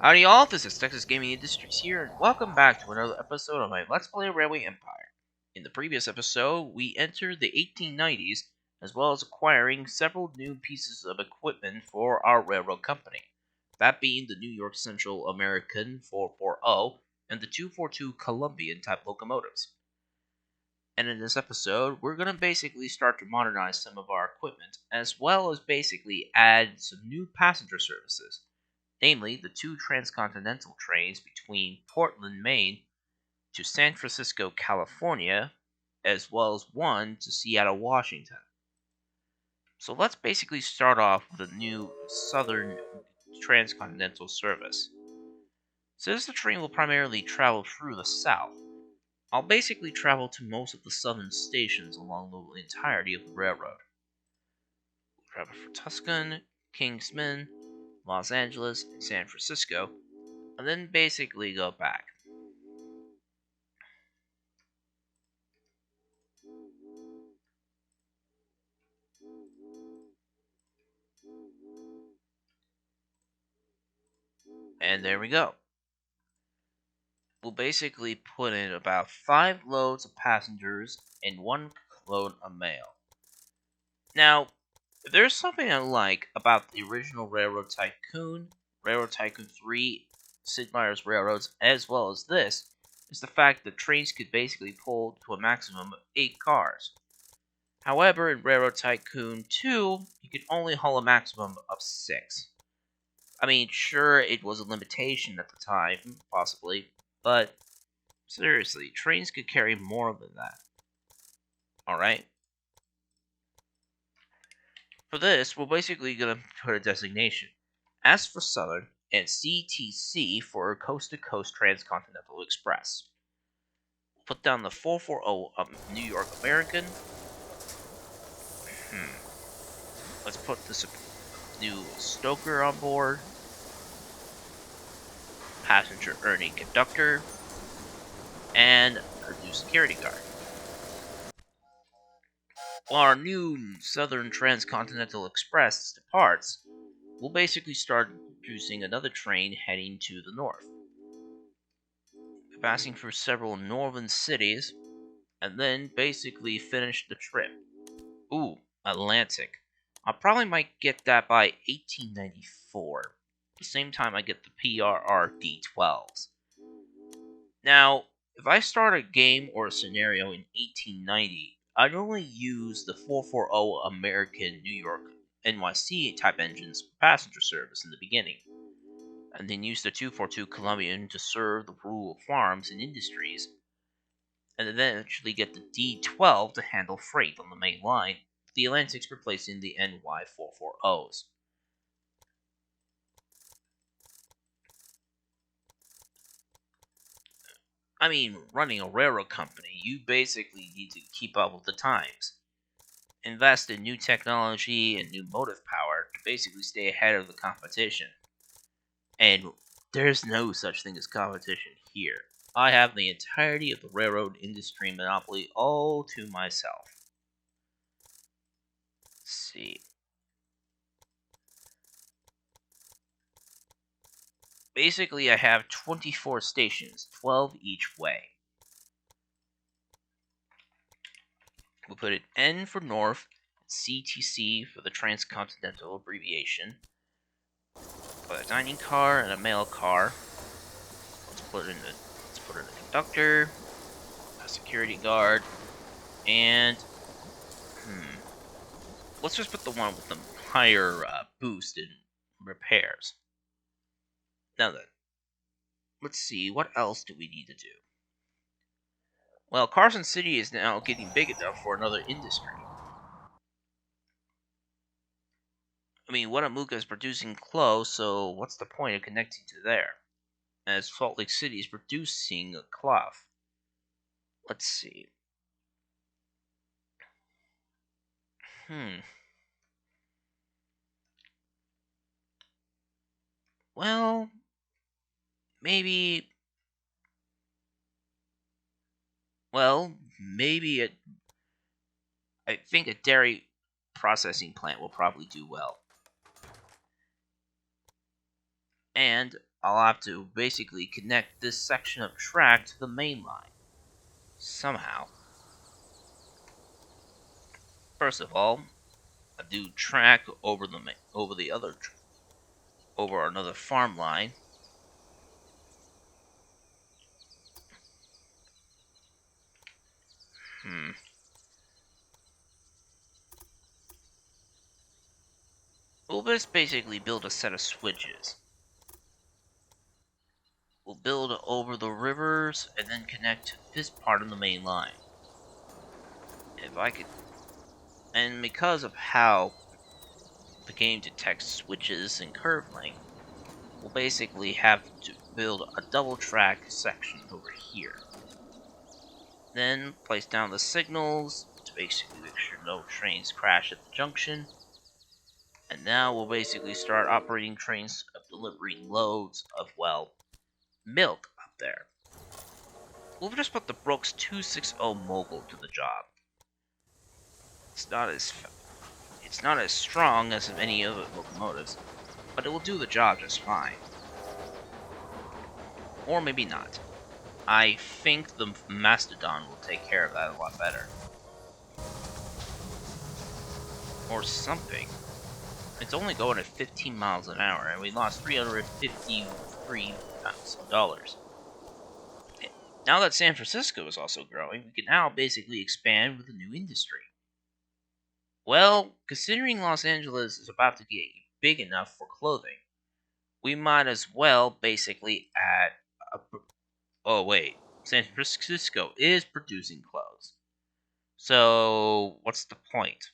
Howdy all, this is Texas Gaming Industries here, and welcome back to another episode of my Let's Play Railway Empire. In the previous episode, we entered the 1890s, as well as acquiring several new pieces of equipment for our railroad company, that being the New York Central American 440 and the 242 Columbian type locomotives. And in this episode, we're going to basically start to modernize some of our equipment, as well as basically add some new passenger services, namely the two transcontinental trains between Portland, Maine to San Francisco, California, as well as one to Seattle, Washington. So let's basically start off with a new southern transcontinental service. Since the train will primarily travel through the south, I'll basically travel to most of the southern stations along the entirety of the railroad. We'll travel for Tucson, Kingsman, Los Angeles, and San Francisco, and then basically go back. And there we go. We'll basically put in about 5 loads of passengers and 1 load of mail. Now, if there's something I like about the original Railroad Tycoon 3, Sid Meier's railroads, as well as this, is the fact that trains could basically pull to a maximum of 8 cars. However, in Railroad Tycoon 2, you could only haul a maximum of 6. I mean, sure, it was a limitation at the time, possibly, but seriously, trains could carry more than that. Alright? For this, we're basically going to put a designation. S for Southern, and CTC for Coast to Coast Transcontinental Express. Put down the 440 of New York American. Let's put this new Stoker on board. Passenger earning conductor. And a new security guard. While our new Southern Transcontinental Express departs, we'll basically start introducing another train heading to the north, passing through several northern cities, and then basically finish the trip. Ooh, Atlantic. I probably might get that by 1894, the same time I get the PRR D12s. Now, if I start a game or a scenario in 1890, I normally use the 440 American New York NYC type engines for passenger service in the beginning, and then use the 242 Columbian to serve the rural farms and industries, and then eventually get the D12 to handle freight on the main line, with the Atlantics replacing the NY 440s. I mean, running a railroad company, you basically need to keep up with the times. Invest in new technology and new motive power to basically stay ahead of the competition. And there's no such thing as competition here. I have the entirety of the railroad industry monopoly all to myself. Let's see. Basically, I have 24 stations, 12 each way. We'll put it N for North, CTC for the Transcontinental abbreviation. Put a dining car and a mail car. Let's put in a conductor, a security guard, and let's just put the one with the higher boost in repairs. Now then, let's see, what else do we need to do? Well, Carson City is now getting big enough for another industry. I mean, Winnemucca is producing clothes, so what's the point of connecting to there? As Salt Lake City is producing cloth. Let's see. Well, maybe. Well, maybe I think a dairy processing plant will probably do well. And I'll have to basically connect this section of track to the main line. Somehow. First of all, I do track over over another farm line. We'll just basically build a set of switches. We'll build over the rivers and then connect to this part of the main line. If I could... And because of how the game detects switches and curve length, we'll basically have to build a double track section over here. Then place down the signals to basically make sure no trains crash at the junction. And now we'll basically start operating trains of delivering loads of, well, milk up there. We'll just put the Brooks 260 mogul to the job. It's not as strong as any other locomotives, but it will do the job just fine. Or maybe not. I think the Mastodon will take care of that a lot better. Or something. It's only going at 15 miles an hour, and we lost $353,000. Now that San Francisco is also growing, we can now basically expand with a new industry. Well, considering Los Angeles is about to get big enough for clothing, we might as well basically add a... Oh wait, San Francisco is producing clothes. So, what's the point?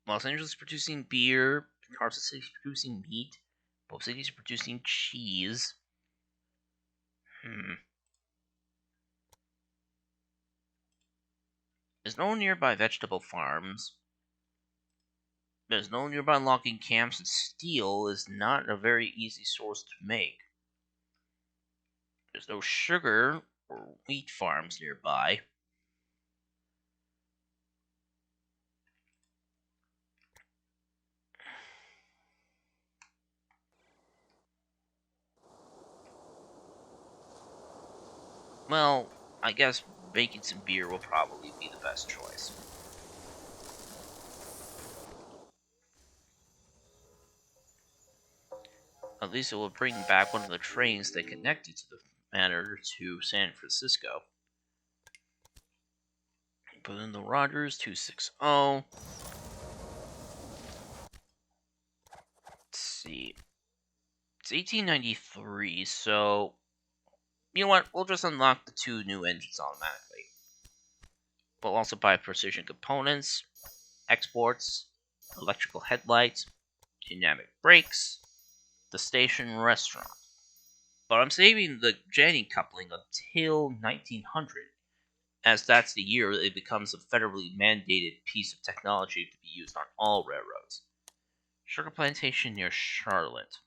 Los Angeles is producing beer, Carson City is producing meat, both cities are producing cheese. There's no nearby vegetable farms. There's no nearby logging camps, and steel is not a very easy source to make. There's no sugar or wheat farms nearby. Well, I guess making some beer will probably be the best choice. At least it will bring back one of the trains that connected to the manor to San Francisco. Put in the Rodgers 260. Let's see. It's 1893, so you know what? We'll just unlock the 2 new engines automatically. We'll also buy precision components, exports, electrical headlights, dynamic brakes, the station restaurant. But I'm saving the Jenny coupling until 1900, as that's the year it becomes a federally mandated piece of technology to be used on all railroads. Sugar plantation near Charlotte.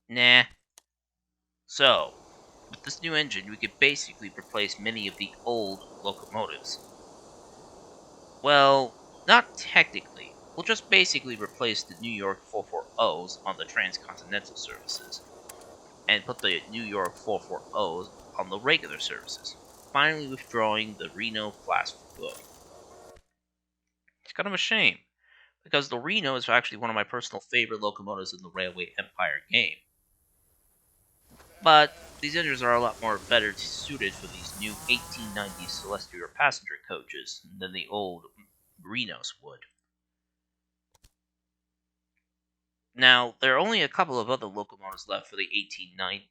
Nah. So, with this new engine, we could basically replace many of the old locomotives. Well, not technically. We'll just basically replace the New York 440s on the Transcontinental services, and put the New York 440s on the regular services, finally withdrawing the Reno class for good. It's kind of a shame, because the Reno is actually one of my personal favorite locomotives in the Railway Empire game. But these engines are a lot more better suited for these new 1890s Celestial passenger coaches than the old Renos would. Now, there are only a couple of other locomotives left for the 1890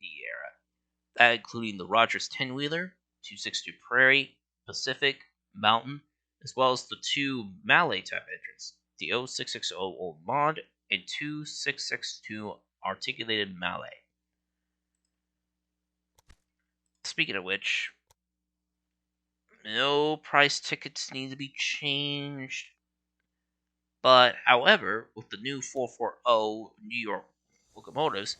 era, including the Rodger's 10-wheeler, 262 Prairie, Pacific, Mountain, as well as the 2 Malay type engines, the 0660 Old Mod and 2662 Articulated Malay. Speaking of which, no price tickets need to be changed. But, however, with the new 440 New York locomotives,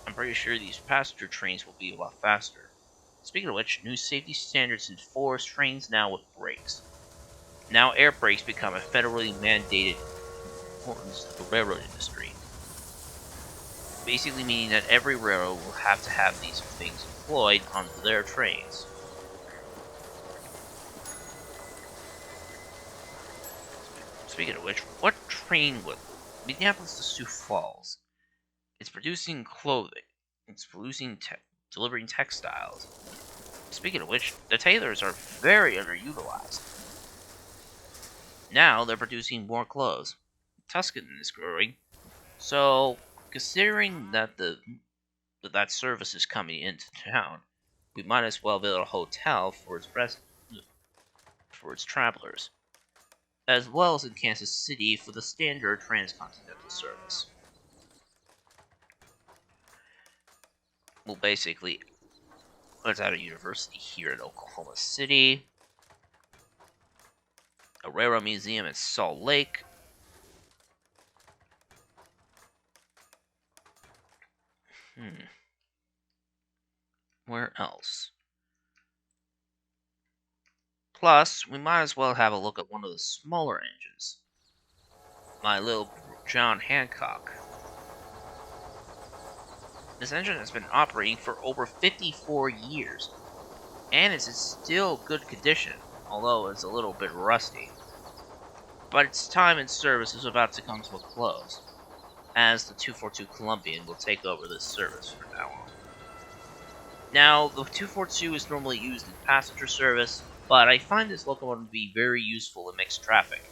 I'm pretty sure these passenger trains will be a lot faster. Speaking of which, new safety standards enforce trains now with brakes. Now air brakes become a federally mandated importance of the railroad industry, basically meaning that every railroad will have to have these things employed onto their trains. Speaking of which, what train would Minneapolis to Sioux Falls? It's producing clothing. It's delivering textiles. Speaking of which, the tailors are very underutilized. Now they're producing more clothes. Tuscan is growing. So, considering that that service is coming into town, we might as well build a hotel for its travelers, as well as in Kansas City for the standard transcontinental service. Well, basically, let's add a university here in Oklahoma City, a railroad museum in Salt Lake. Where else? Plus, we might as well have a look at one of the smaller engines. My little John Hancock. This engine has been operating for over 54 years, and it's in still good condition, although it's a little bit rusty. But its time in service is about to come to a close, as the 242 Columbian will take over this service from now on. Now, the 242 is normally used in passenger service, but I find this locomotive to be very useful in mixed traffic,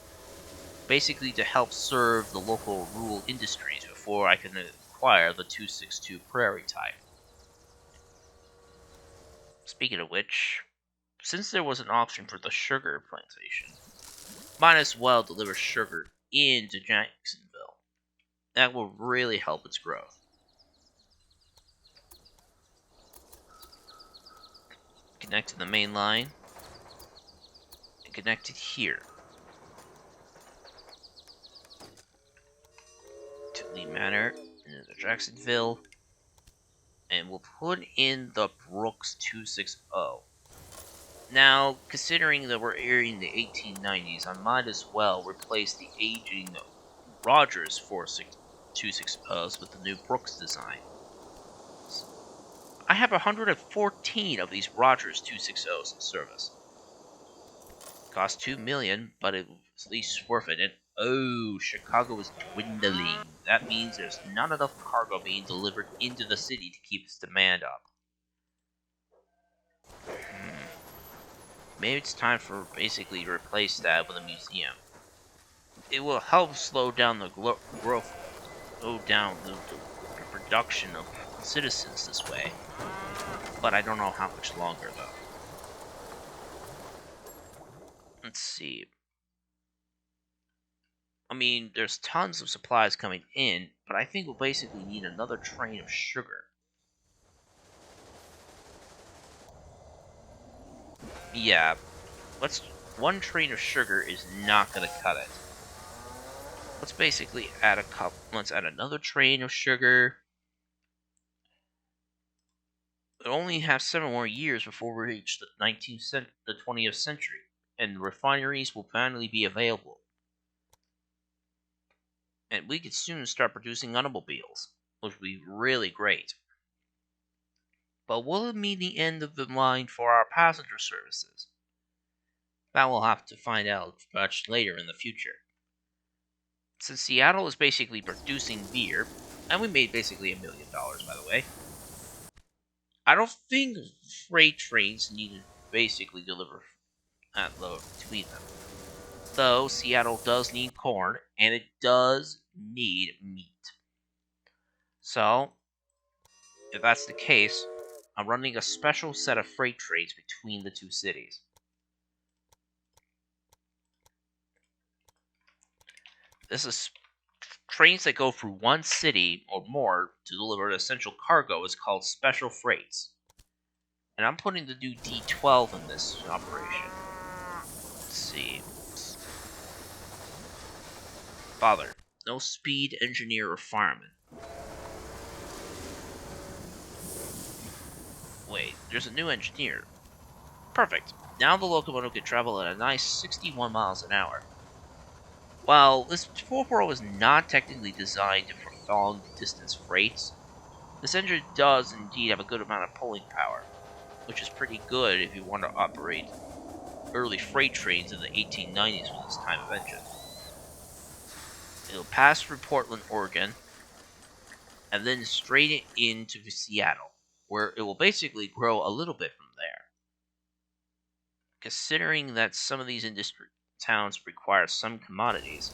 basically to help serve the local rural industries before I can acquire the 262 Prairie type. Speaking of which, since there was an auction for the sugar plantation, might as well deliver sugar into Jacksonville. That will really help its growth. Connect to the main line, and connect it here to Lee Manor and Jacksonville, and we'll put in the Brooks 260. Now, considering that we're in the 1890s, I might as well replace the aging Rodgers 260s with the new Brooks design. I have 114 of these Rodgers 260s in service. Cost $2 million, but it was at least worth it. And oh, Chicago is dwindling. That means there's not enough cargo being delivered into the city to keep its demand up. Maybe it's time for basically to replace that with a museum. It will help slow down the growth, slow down the production of citizens this way. But I don't know how much longer though. Let's see. I mean, there's tons of supplies coming in, but I think we'll basically need another train of sugar. Yeah, one train of sugar is not gonna cut it. Let's basically let's add another train of sugar. We'll only have 7 more years before we reach the 20th century, and the refineries will finally be available. And we could soon start producing automobiles, which would be really great. But will it mean the end of the line for our passenger services? That we'll have to find out much later in the future. Since Seattle is basically producing beer, and we made basically $1 million, by the way, I don't think freight trains need to basically deliver that load between them. Though Seattle does need corn, and it does need meat. So, if that's the case, I'm running a special set of freight trains between the two cities. This is trains that go through one city or more to deliver essential cargo is called special freights. And I'm putting the new D12 in this operation. Let's see. Father, no speed engineer or fireman. Wait, there's a new engineer. Perfect. Now the locomotive could travel at a nice 61 miles an hour. While this 440 was not technically designed for long-distance freights, this engine does indeed have a good amount of pulling power, which is pretty good if you want to operate early freight trains in the 1890s with this type of engine. It'll pass through Portland, Oregon, and then straight into Seattle, where it will basically grow a little bit from there. Considering that some of these industry towns require some commodities,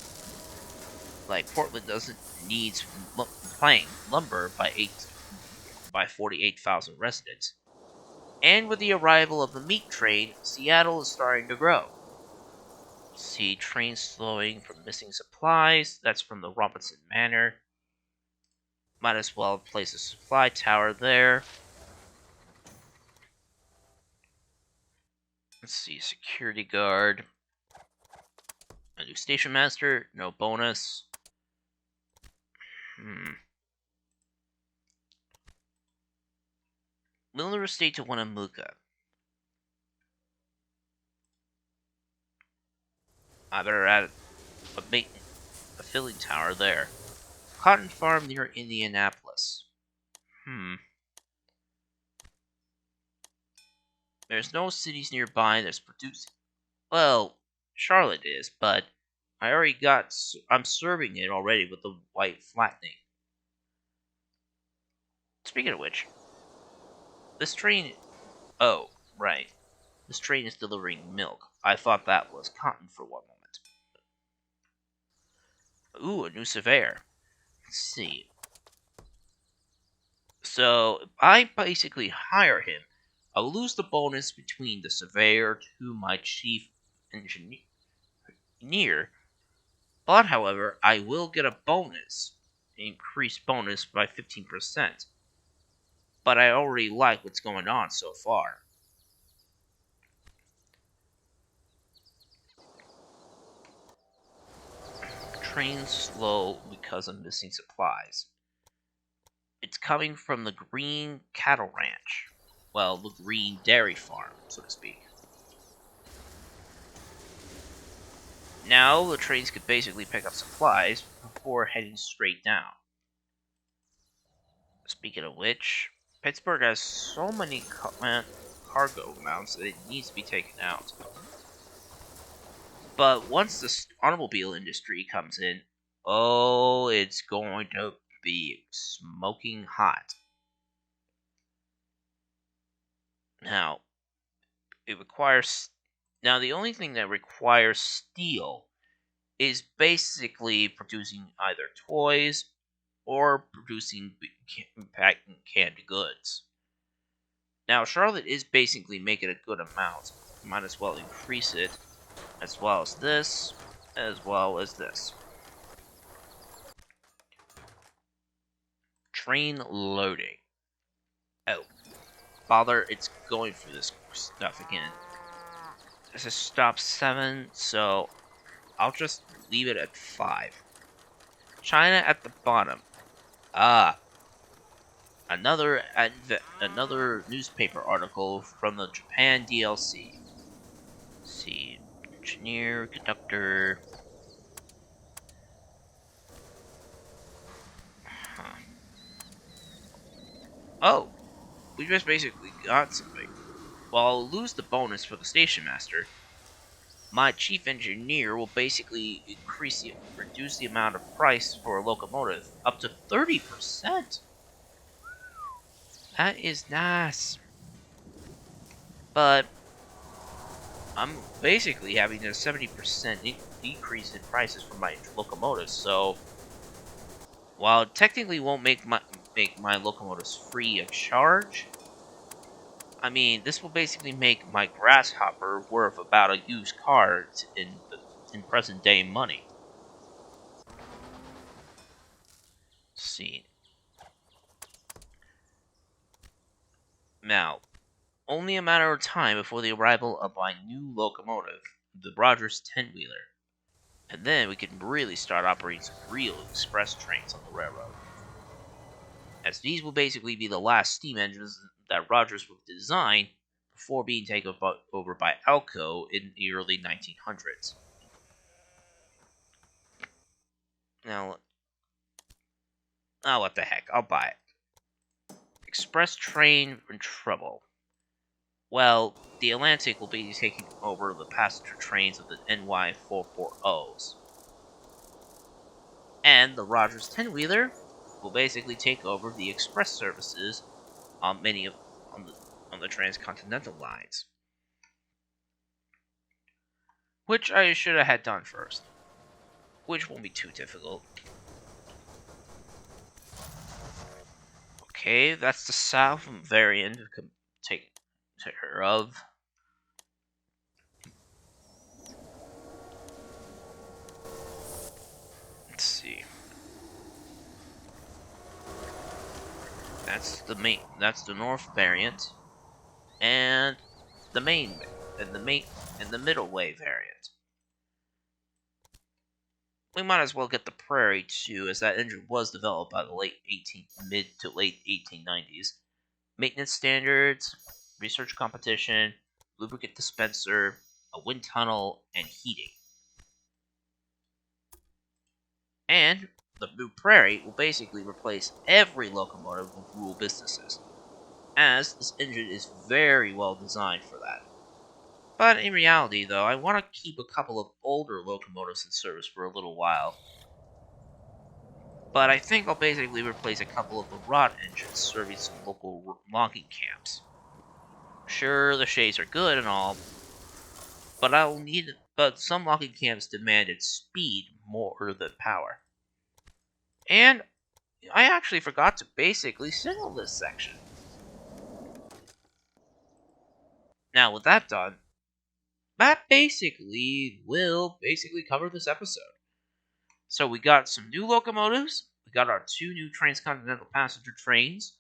like Portland doesn't need plank lumber by 48,000 residents. And with the arrival of the meat train, Seattle is starting to grow. See trains slowing from missing supplies. That's from the Robinson Manor. Might as well place a supply tower there. Let's see, security guard. A new station master, no bonus. Miller Estate to Winnemucca. I better add a filling tower there. Cotton farm near Indianapolis. There's no cities nearby that's producing. Well, Charlotte is, but I'm serving it already with the white flattening. Speaking of which, this train. Oh, right. This train is delivering milk. I thought that was cotton for one moment. Ooh, a new surveyor. Let's see. So, if I basically hire him, I'll lose the bonus between the surveyor to my chief engineer. But, however, I will get a bonus, increased bonus by 15%. But I already like what's going on so far. Train slow because of missing supplies. It's coming from the Green Cattle Ranch. Well, the Green Dairy Farm, so to speak. Now the trains could basically pick up supplies before heading straight down. Speaking of which, Pittsburgh has so many cargo amounts that it needs to be taken out. But once the automobile industry comes in, oh, it's going to be smoking hot. Now, the only thing that requires steel is basically producing either toys or producing packing canned goods. Now, Charlotte is basically making a good amount. Might as well increase it, as well as this, as well as this. Train loading. Oh, bother, it's going through this stuff again. This is stop 7, so I'll just leave it at 5. China at the bottom. Another newspaper article from the Japan DLC. Let's see, engineer, conductor. Oh, we just basically got something. Well, I'll lose the bonus for the station master. My chief engineer will basically reduce the amount of price for a locomotive up to 30%. That is nice. But I'm basically having a 70% decrease in prices for my locomotives, so while it technically won't make my locomotives free of charge, I mean, this will basically make my grasshopper worth about a used car in present day money. Let's see. Now, only a matter of time before the arrival of my new locomotive, the Rodger's 10-wheeler. And then we can really start operating some real express trains on the railroad. As these will basically be the last steam engines that Rodgers would design before being taken over by Alco in the early 1900s. Now, oh, what the heck, I'll buy it. Express train in trouble. Well, the Atlantic will be taking over the passenger trains of the NY 440s. And the Rodger's 10-wheeler will basically take over the express services on many of on the transcontinental lines, which I should have had done first, which won't be too difficult. Okay, that's the south variant we could take care of. Let's see. That's the north variant, and the main and the middle way variant. We might as well get the Prairie too, as that engine was developed by the mid to late 1890s. Maintenance standards, research competition, lubricant dispenser, a wind tunnel, and heating. And the new Prairie will basically replace every locomotive of rural businesses, as this engine is very well designed for that. But in reality, though, I want to keep a couple of older locomotives in service for a little while. But I think I'll basically replace a couple of the rod engines serving some local logging camps. Sure, the shades are good and all, but some logging camps demanded speed more than power. And I actually forgot to basically signal this section. Now with that done, that will cover this episode. So we got some new locomotives, we got our 2 new transcontinental passenger trains,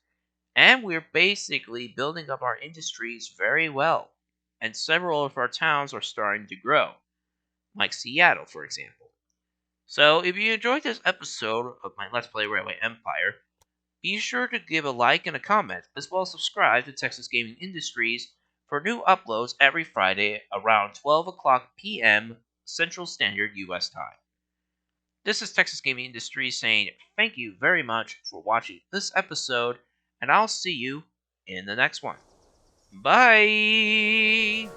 and we're basically building up our industries very well. And several of our towns are starting to grow, like Seattle, for example. So if you enjoyed this episode of my Let's Play Railway Empire, be sure to give a like and a comment, as well as subscribe to Texas Gaming Industries for new uploads every Friday around 12 o'clock p.m. Central Standard U.S. time. This is Texas Gaming Industries saying thank you very much for watching this episode, and I'll see you in the next one. Bye!